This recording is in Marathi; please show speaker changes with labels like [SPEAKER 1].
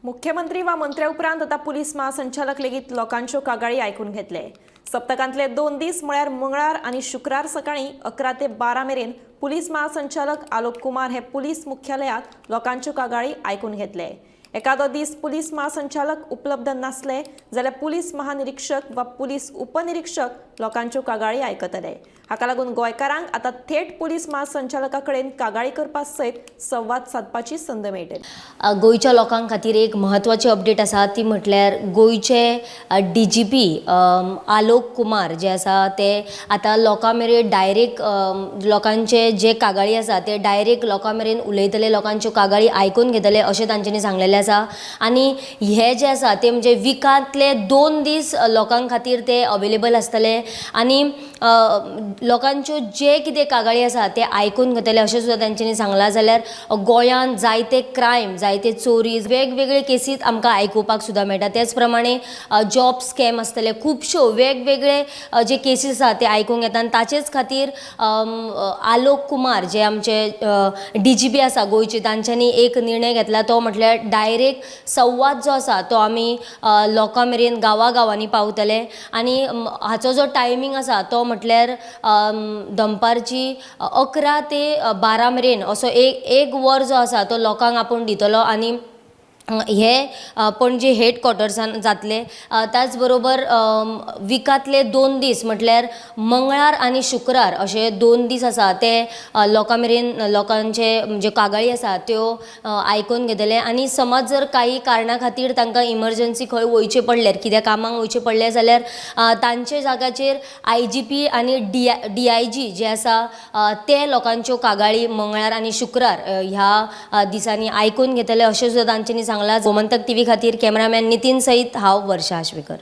[SPEAKER 1] मुख्यमंत्री व मंत्र्या उपरांत आता पुलीस महासंचालक लेगीत लोकांच्यो कागाळी आयकून घेतले। सप्तकांतले 2 दीस म्हळ्यार मंगळार आनी शुक्रार सकाळी 11 ते 12 मेरेन पुलीस महासंचालक आलोक कुमार हे पुलीस मुख्यालयात लोकांच्यो कागाळी आयकून घेतले। एखादो दीस पुलीस महासंचालक उपलब्ध नासले जाल्यार पुलीस महानिरीक्षक वा पुलीस उपनिरीक्षक लोकांच्यो कागाळी आयकतले। हाका लागून गोंयकारांक आता थेट पुलीस महासंचालका कडेन कागाळी करपा सयत संवाद साधपाची संद मेळटली।
[SPEAKER 2] गोयच्या लोकांक खातीर एक म्हत्वाची अपडेट आसा ती म्हटल्यार गोयचे DGP आलोक कुमार जे आसा ते आता लोकां मेरेन डायरेक्ट लोकांचे जे कागाळी आसा ते डायरेक्ट लोकां मेरेन उलयतले, लोकांच्यो कागाळी आयकून घेतले अशें तांच्यांनी सांगलेलें आसा। आनी हे जे आसा ते म्हणजे विकांतले 2 दीस लोकां खातीर ते अवेलेबल आसतले आनी लोकांच्यो जे कितें कागाळी आसा ते आयकून घेतले अशें सुद्दां तांच्यांनी सांगलां। जाल्यार गोंयांत जायते क्रायम, जायते चोरी, वेगवेगळे केसीस आमकां आयकुपाक सुद्दां मेळटा। त्याच प्रमाणे जॉब स्कॅम आसतले, खुबश्यो वेगवेगळे जे केसीस आसा ते आयकूंक येता। आनी ताचेच खातीर आलोक कुमार जे आमचे DGP आसा गोंयचे तांच्यांनी एक निर्णय घेतला तो म्हटल्यार डायरेक्ट संवाद जो आसा तो आमी लोकां मेरेन गांवांनी पावतले। आनी हाचो जो टायमींग आसा तो म्हटल्यार दनपारची 11 ते 12 मेरेन असो एक वर जो आसा तो लोकांक आपूण दितलो आनी हे पणजे हेडक्वॉर्टर्सान जातले। त्याच बरोबर विकांतले 2 दीस म्हटल्यार मंगळार आनी शुक्रार अशे 2 दीस आसा ते लोकां मेरेन लोकांचे म्हणजे कागाळी आसा त्यो आयकून घेतले। आनी समज जर काही कारणा खातीर तांकां इमर्जन्सी खंय वयचें पडल्यार, कित्याक कामाक वयचें पडलें जाल्यार तांचे जाग्याचेर IGP आनी DIG जे आसा ते लोकांच्यो कागाळी मंगळार आनी शुक्रार ह्या दिसांनी आयकून घेतले अशें सुद्दां तांच्यांनी सांगलां। गोमंतक TV खातीर कॅमेरामॅन नितीन सयत हांव वर्षा आश्वेकर।